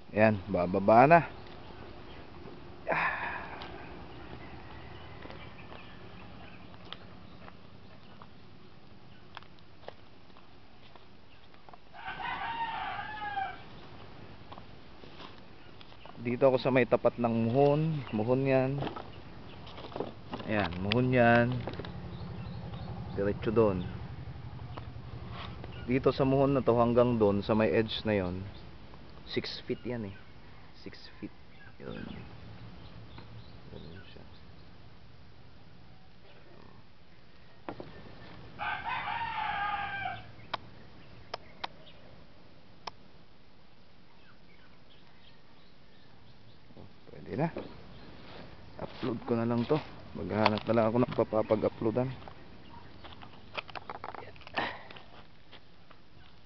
Ayan, bababa na. Dito ako sa may tapat ng muhon. Muhon yan. Ayan, muhon yan. Diretso doon. Dito sa muhon na to hanggang doon sa may edge na yon, 6 feet yan eh. 6 feet. Yun. Ganun siya. Pwede na. Upload ko na lang to. Maghahanap na lang ako ng papapag-uploadan.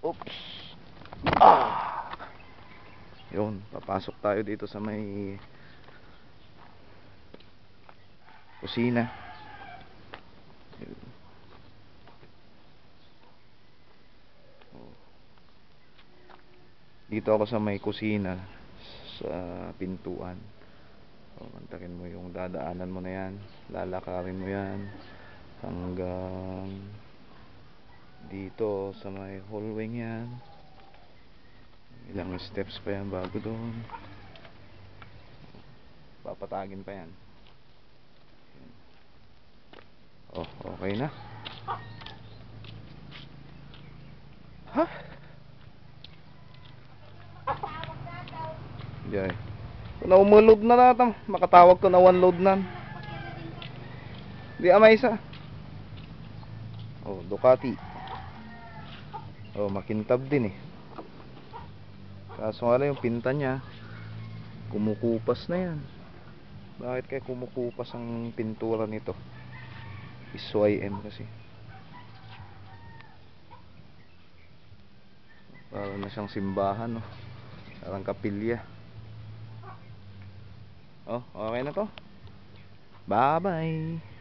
Oops. Yun, papasok tayo dito sa may kusina. Dito ako sa may kusina, sa pintuan. Mantakin mo yung dadaanan mo na yan, lalakarin mo yan hanggang dito sa may hallway yan. Ilang steps pa yan bago doon. Papatagin pa yan. Oh, okay na. Ha? Jay. Na umulod na natin. Makatawag ko na one load na. Di amay isa. Oh, Ducati. Oh, makintab din eh. Kaso nga lang yung pinta niya, kumukupas na yan. Bakit kaya kumukupas ang pintura nito? SYM kasi. Parang na siyang simbahan, no? Parang kapilya. Oh, okay na to. Bye bye.